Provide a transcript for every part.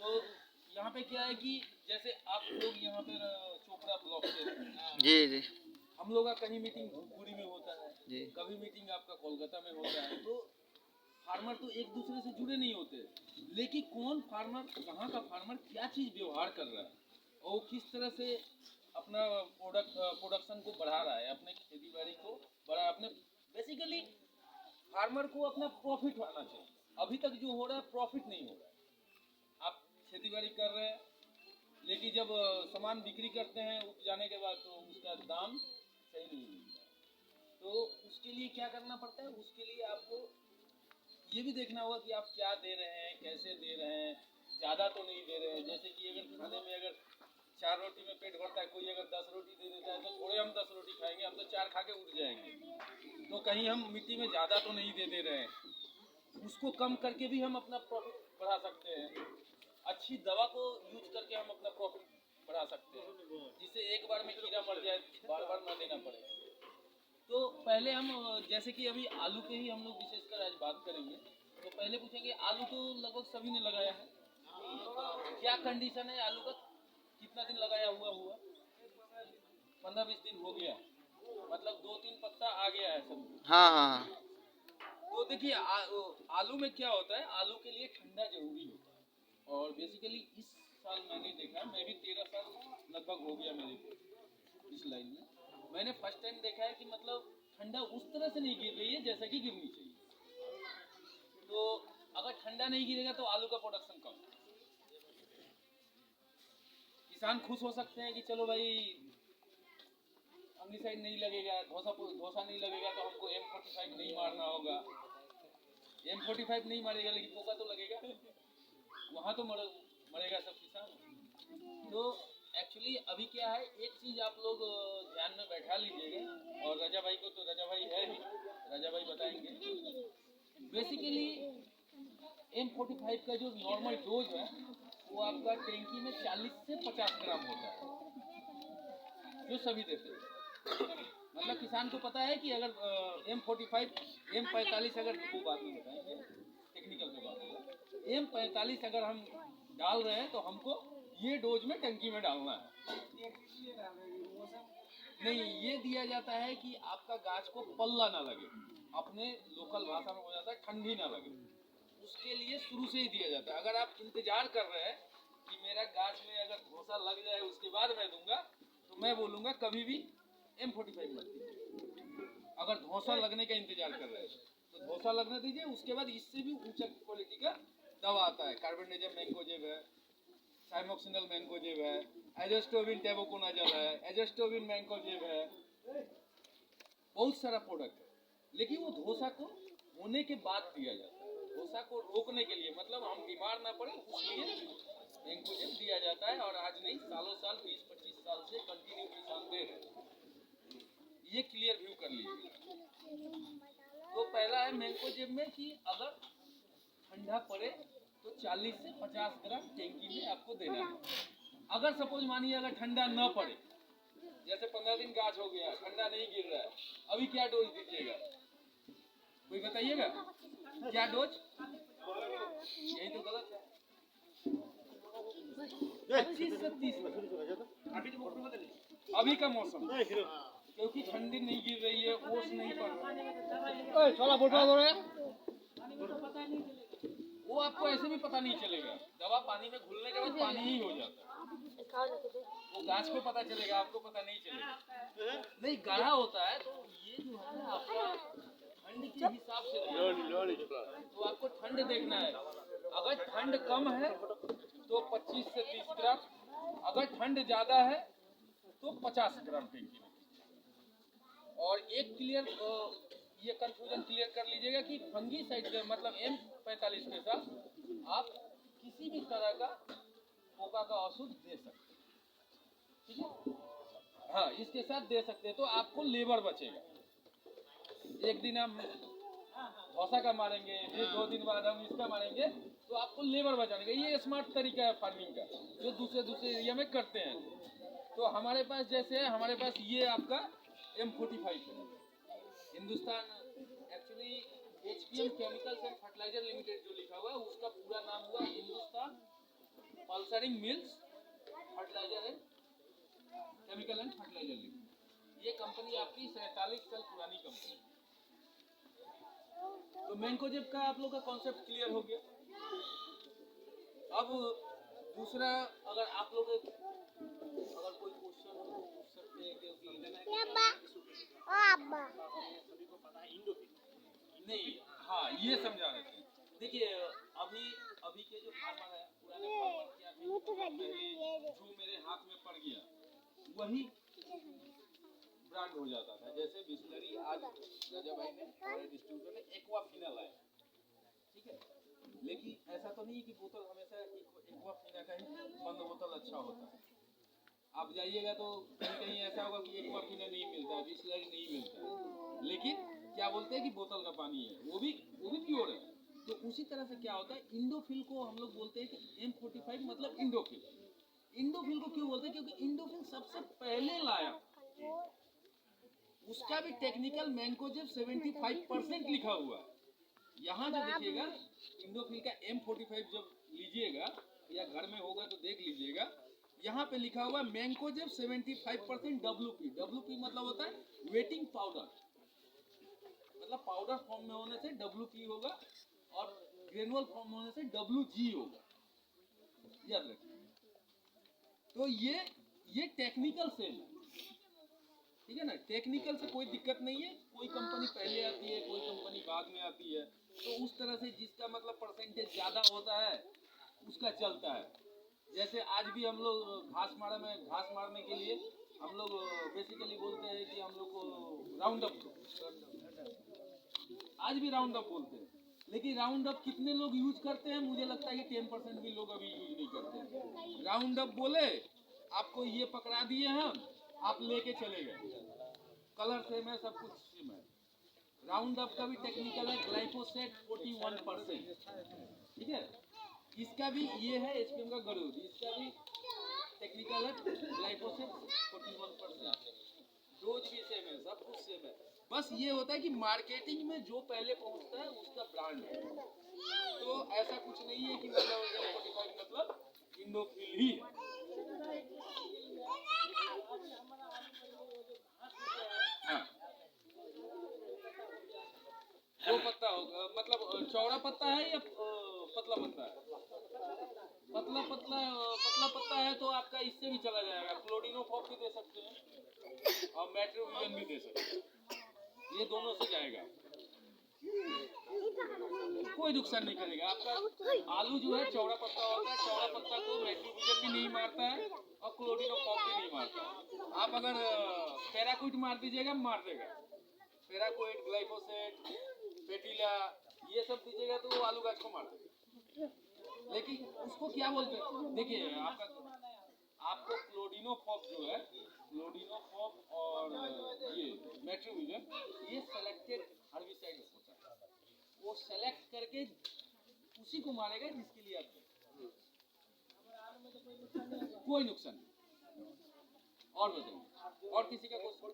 तो यहाँ पे क्या है कि जैसे आप लोग यहाँ पे चोपड़ा ब्लॉक से जी जी हम लोग का कहीं मीटिंग धूपगुड़ी में होता है जी कभी मीटिंग आपका कोलकाता में होता है। तो फार्मर तो एक दूसरे से जुड़े नहीं होते, लेकिन कौन फार्मर कहाँ का फार्मर क्या चीज़ व्यवहार कर रहा है और किस तरह से अपना प्रोडक्शन को बढ़ा रहा है, अपने खेती बाड़ी को बढ़ा, अपने बेसिकली फार्मर को अपना प्रॉफिट आना चाहिए। अभी तक जो हो रहा है प्रॉफिट नहीं हो रहा है। आप खेती बाड़ी कर रहे हैं, लेकिन जब सामान बिक्री करते हैं उपजाने के बाद तो उसका दाम सही नहीं मिलता। तो उसके लिए क्या करना पड़ता है, उसके लिए आपको ये भी देखना होगा कि आप क्या दे रहे हैं, कैसे दे रहे हैं, ज़्यादा तो नहीं दे रहे हैं। जैसे कि अगर खाने में अगर 4 रोटी में पेट भरता है, कोई अगर 10 रोटी दे देता है तो थोड़े हम 10 रोटी खाएंगे, हम तो 4 खा के उठ जाएंगे। तो कहीं हम मिट्टी में ज़्यादा तो नहीं दे रहे हैं। उसको कम करके भी हम अपना प्रॉफिट बढ़ा सकते हैं। अच्छी दवा को यूज करके हम अपना प्रॉफिट बढ़ा सकते हैं, जिससे एक बार में कीड़ा मर जाए, बार बार ना देना पड़े। तो पहले हम जैसे कि अभी आलू के ही हम लोग विशेषकर आज बात करेंगे। तो पहले पूछेंगे, आलू तो लगभग सभी ने लगाया है, क्या कंडीशन है आलू का, कितना दिन लगाया हुआ 15-20 दिन हो गया, मतलब 2-3 पत्ता आ गया है सब। हाँ हाँ तो देखिए आलू में क्या होता है, आलू के लिए ठंडा जरूरी होता है। और बेसिकली इस साल मैंने देखा, मैं भी 13 साल लगभग हो गया मेरे इस लाइन में, मैंने फर्स्ट टाइम देखा है कि मतलब ठंडा उस तरह से नहीं गिर रही है जैसा कि गिरनी चाहिए। तो अगर ठंडा नहीं गिरेगा तो आलू का प्रोडक्शन कम। किसान खुश हो सकते हैं कि चलो भाई फंगिसाइड नहीं लगेगा, धोसा नहीं लगेगा, तो हमको M45 नहीं मारना होगा। M45 नहीं मारेगा लेकिन पोका तो लगेगा, वहाँ तो मरेगा सब किसान। तो एक्चुअली अभी क्या है, एक चीज़ आप लोग ध्यान में बैठा लीजिएगा, और रजा भाई को तो रजा भाई है ही, रजा भाई बताएंगे। बेसिकली M45 का जो नॉर्मल डोज है वो आपका टैंकी में 40 से 50 ग्राम होता है, जो सभी देते हैं। मतलब किसान को पता है कि अगर M45 M45 अगर वो बाद में बताएंगे, टेक्निकल में बात होगा, M45 अगर हम डाल रहे हैं तो हमको ये डोज में टंकी में डालना है। नहीं, ये दिया जाता है कि आपका गाछ को पल्ला ना लगे, अपने लोकल भाषा में हो जाता है ठंडी ना लगे, उसके लिए शुरू से ही दिया जाता है। अगर आप इंतजार कर रहे हैं कि मेरा गाछ में अगर धोसा लग जाए उसके बाद मैं दूंगा, तो मैं बोलूँगा कभी भी M45 मत दीजिए। अगर धोसा लगने का इंतजार कर रहे हैं तो धोसा लगने दीजिए, उसके बाद इससे भी ऊंचा क्वालिटी का दवा आता है, कार्बेंडाजिम मैंकोजेब है, साइमोक्सिनल मैंकोजेब है, एजोस्टोबिन टेबुकोनाजल है, एजोस्टोबिन मैंकोजेब है, बहुत सारा प्रोडक्ट है। लेकिन वो धोसा को होने के बाद दिया जाता है, धोसा को रोकने के लिए, मतलब हम बीमार ना पड़े उसलिए मैंकोजेब दिया जाता है। और आज नहीं, सालों साल 20-25 साल से कंटिन्यू किसान दे रहे हैं, ये क्लियर व्यू कर लीजिए। तो पहला है मैंकोजेब में कि अगर ठंडा पड़े तो 40 से 50 ग्राम टैंकी में आपको देना है। अगर सपोज मानिए अगर ठंडा न पड़े, जैसे 15 दिन गाछ हो गया, ठंडा नहीं गिर रहा है, अभी क्या डोज दीजिएगा, कोई बताइएगा क्या डोज? यही तो गलत है, 25 से 30 अभी का मौसम, क्योंकि ठंडी नहीं गिर रही है, ओस नहीं पड़ रहा है, वो आपको ऐसे भी पता नहीं चलेगा। दवा पानी में घुलने के बाद पानी ही हो जाता है, वो गाछ को पता चलेगा, आपको पता नहीं चलेगा। नहीं, गाढ़ा होता है तो ये जो है ना आपका ठंड के हिसाब से, तो आपको ठंड देखना है। अगर ठंड कम है तो 25 से 30 ग्राम, अगर ठंड ज्यादा है तो 50 ग्राम टैंकी में। और एक क्लियर ये कंफ्यूजन क्लियर कर लीजिएगा कि फंगीसाइड के मतलब M45 के साथ आप किसी भी तरह का पोका का औषध दे सकते हैं, ठीक है? हाँ, इसके साथ दे सकते हैं, तो आपको लेबर बचेगा। एक दिन हम धौसा का मारेंगे, फिर 2 दिन बाद हम इसका मारेंगे, तो आपको लेबर बचाने का ये स्मार्ट तरीका है फार्मिंग का, जो दूसरे एरिया में करते हैं। तो हमारे पास जैसे है, हमारे पास ये आपका M45 है, Hindustan actually HPM chemicals and fertiliser limited जो लिखा हुआ है उसका पूरा नाम हुआ Hindustan sterling mills fertiliser and chemical and fertiliser limited. ये कंपनी आपकी 47 साल पुरानी कंपनी। तो मैंकोजेब का आप लोग का कॉन्सेप्ट क्लियर हो गया। अब दूसरा, अगर आप लोग अगर कोई क्वेश्चन हो तो पूछ सकते हैं, क्योंकि सभी को पता है इंडोफिल नहीं। हाँ, ये समझा देते हैं। देखिए अभी अभी के जो फार्मर है, पुराने फार्मर क्या थे, जो मेरे हाथ में पड़ गया वही ब्रांड हो जाता था। जैसे बिस्लरी आज राजा भाई ने हमारे डिस्ट्रीब्यूटर ने एक्वाफिना लाया, ठीक है, लेकिन ऐसा तो नहीं कि बोतल हमेशा एक्वाफिना का ही बंद बोतल अच्छा होता है। आप जाइएगा तो कहीं कहीं ऐसा होगा कि एक्वाफिना नहीं मिलता है, बिस्लरी नहीं मिलता है, लेकिन क्या बोलते हैं कि बोतल का पानी है, वो भी प्योर है। तो उसी तरह से क्या होता है, इंडोफिल को हम लोग बोलते हैं कि M45 मतलब इंडोफिल। इंडोफिल को क्यों बोलते हैं, क्योंकि इंडोफिल सबसे पहले लाया, उसका भी टेक्निकल मैंकोजेब 75% लिखा हुआ है। यहाँ जो देखिएगा इंडोफिल का M45 जब लीजिएगा या घर में होगा तो देख लीजिएगा, यहाँ पे लिखा हुआ मैंकोजेब 75% WP। WP मतलब होता है वेटिंग पाउडर, मतलब पाउडर फॉर्म में होने से WP होगा और ग्रेनुअल फॉर्म में होने से WG होगा, याद रखिए। तो ये टेक्निकल सेल है, ठीक है ना। टेक्निकल से कोई दिक्कत नहीं है, कोई कंपनी पहले आती है, कोई कंपनी बाद में आती है, तो उस तरह से जिसका मतलब परसेंटेज ज्यादा होता है उसका चलता है। जैसे आज भी हम लोग घास मारने के लिए हम लोग बेसिकली बोलते हैं कि हम लोग को राउंड अप, आज भी राउंड अप बोलते हैं, लेकिन राउंड अप कितने लोग यूज करते हैं, मुझे लगता है कि 10% भी लोग अभी यूज नहीं करते। राउंड अप बोले आपको ये पकड़ा दिए हम, आप लेके चले गए, कलर सेम है, सब कुछ सेम है। राउंड अप का भी टेक्निकल है ग्लाइफोसेट 41%, ठीक है। इसका भी ये है एचपीएम का गरुड़, इसका भी टेक्निकल है ग्लाइफोसेट 41%, डोज भी सेम है, सब कुछ सेम है। बस ये होता है कि मार्केटिंग में जो पहले पहुंचता है उसका ब्रांड है। तो ऐसा कुछ नहीं है कि मतलब 45 मतलब इंडोफिल ही है। हाँ, दो पत्ता होगा, मतलब चौड़ा पत्ता है या पतला पत्ता है? पतला पत्ता है तो आपका इससे भी चला जाएगा, क्लोडिनोफॉप भी दे सकते हैं और मेट्रोविजन भी दे सकते हैं, ये दोनों से जाएगा, कोई नुकसान नहीं करेगा आपका। आलू जो है चौड़ा पत्ता होता है, चौड़ा पत्ता को मेट्रोविजन भी नहीं मारता है और क्लोडिनोफॉप भी नहीं मारता। आप अगर पैराक्विट मार दीजिएगा, मार देगा, पैराक्विट, ग्लाइफोसेट, पेटिला, ये सब दीजिएगा तो वो आलू गाछ को मार देगा। लेकिन उसको क्या बोलते हैं, देखिए आपको क्लोडिनोफॉप जो है, क्लोडिनोफॉप और ये मेट्रोविजन, ये सेलेक्टेड हर्बिसाइड होता है, वो सेलेक्ट करके उसी को मारेगा जिसके लिए आप कोई नुकसान नहीं। और बताइए, और किसी का क्वेश्चन?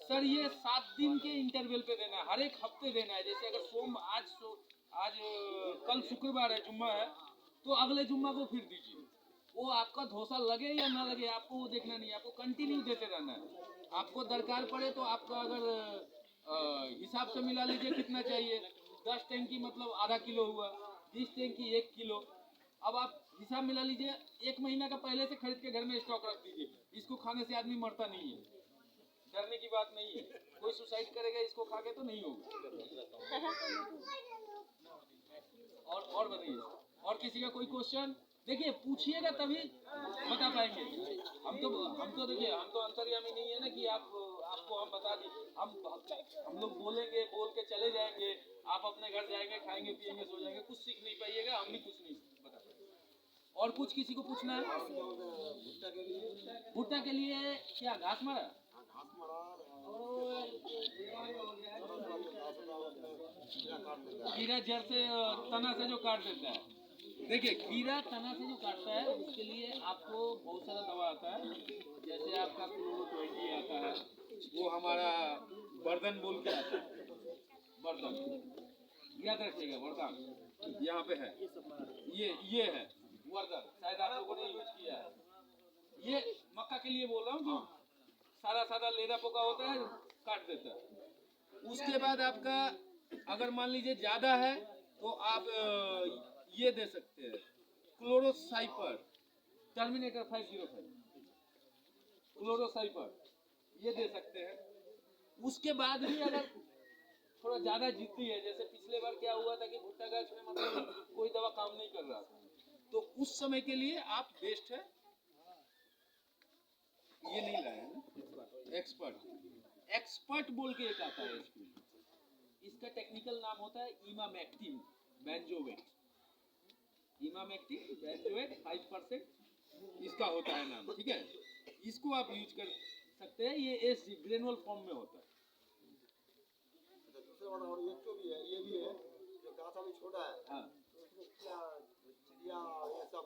सर ये 7 दिन के इंटरवल पे देना है, हर एक हफ्ते देना है। जैसे अगर आज कल शुक्रवार है, जुम्मा है, तो अगले जुम्मा को फिर दीजिए। वो आपका धोसा लगे या ना लगे आपको वो देखना नहीं है, आपको कंटिन्यू देते रहना है। आपको दरकार पड़े तो आपका अगर हिसाब से मिला लीजिए कितना चाहिए, 10 टैंकी मतलब आधा किलो हुआ, 20 टैंकी 1 किलो। अब आप हिसाब मिला लीजिए, 1 महीना का पहले से खरीद के घर में स्टॉक रख दीजिए। इसको खाने से आदमी मरता नहीं है, डरने की बात नहीं है। कोई सुसाइड करेगा इसको खा के तो नहीं होगा। और बताइए, और किसी का कोई क्वेश्चन? देखिए पूछिएगा तभी बता पाएंगे। हम तो देखिए, हम तो अंतर्यामी नहीं है ना कि आपको हम बता दें। हम लोग बोलेंगे, बोल के चले जाएंगे, आप अपने घर जाएंगे, खाएंगे पिएंगे सो जाएंगे, कुछ सीख नहीं पाइएगा, हम भी कुछ नहीं बता पाएंगे। और कुछ किसी को पूछना है? भुट्टा के लिए क्या घास मारा? कीड़ा जड़ से तना से जो काट देता है, देखिए कीड़ा तना से जो काटता है उसके लिए आपको बहुत सारा दवा आता है। जैसे आपका क्लोरो20 आता है, वो हमारा बर्दन बोल के आता है, बर्दन याद रखिएगा वरदान यहाँ पे है, ये है वरदान, शायद आप लोगों ने यूज किया है। ये मक्का के लिए बोल रहा हूँ, जो सारा सारा लेदा पोका होता है काट देता है। उसके बाद आपका अगर मान लीजिए ज्यादा है तो आप ये दे सकते हैं क्लोरोसाइपर, टर्मिनेटर 505 क्लोरोसाइपर, ये दे सकते हैं। उसके बाद भी अगर थोड़ा ज्यादा जीतती है, जैसे पिछले बार क्या हुआ था कि भुट्टा गाछ में मतलब कोई दवा काम नहीं कर रहा था, तो उस समय के लिए आप बेस्ट है, ये नहीं लाए हैं ना एक्सपर्ट बोल के एक आता है इसमें, इसका टेक्निकल नाम होता है इमामेक्टिन बेंजोएट, इमामेक्टिन बेंजोएट 5% इसका होता है नाम, ठीक है। इसको आप यूज कर सकते हैं, ये एस ग्रेनुअल फॉर्म में होता है। और ये जो भी है, ये भी है जो गाछ अभी छोटा है, हाँ उसमें क्या चिड़िया ये सब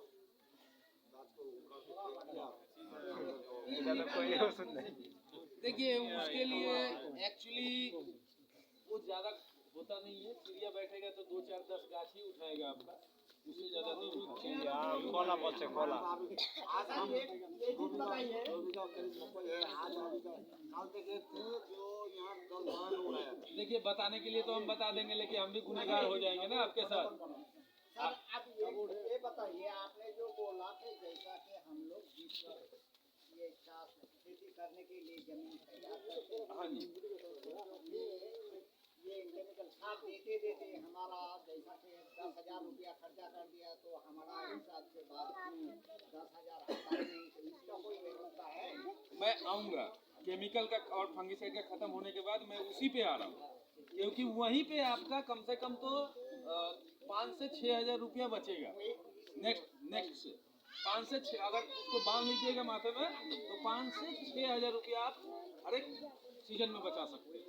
गाछ को देखिए उसके लिए एक्चुअली वो ज्यादा होता नहीं है, चिड़िया बैठेगा तो 2 4 10 गाछ ही उठाएगा आपका, उससे ज्यादा नहीं उठाएगा। कोला बोलते कोला। आज हम ये चीज बताइए जो भी का करीब मकई है, आज अभी का काल देखे थे जो यहाँ दलदल हो रहा है। देखिए बताने के लिए तो हम बता देंगे, लेकिन हम भी गुनहगार हो जाएंगे ना आपके साथ। सर आप ये बताइए, आपने जो बोला कि जैसा कि हम लोग ये खेती करने के लिए जमीन तैयार करते हैं, हाँ जी, ये केमिकल खाद देते देते हमारा जैसा कि 10,000 रुपया खर्चा कर दिया तो हमारा हिसाब से बाद 10,000 आता नहीं, तो इसका कोई व्यवस्था है? मैं आऊँगा केमिकल का और फंगिसाइड का खत्म होने के बाद मैं उसी पे आ रहा हूँ, क्योंकि वहीं पे आपका कम से कम तो 5 से 6,000 रुपया बचेगा। नेक्स्ट से 5 से 6, अगर उसको बांध लीजिएगा माथे में तो 5 से 6,000 रुपया आप हर एक सीजन में बचा सकते हैं।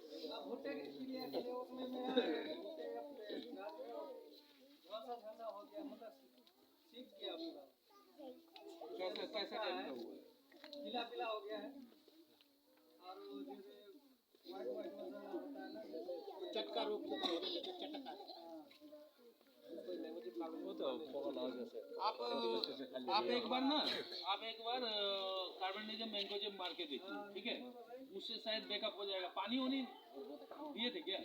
भुट्टे के लिए उसमें में झसा हो गया, मतलब सीख गया पूरा, कैसे टाइप का हुआ है, पीला पीला हो गया है, और वो जैसे व्हाइट मसाला होता है ना, चटका रोग से चटका वो तो कोला जैसे। आप एक बार कार्बोनिजम मैंकोजेब मार के देखिए, ठीक है, उससे शायद बैकअप हो जाएगा। पानी होनी दिए थे क्या?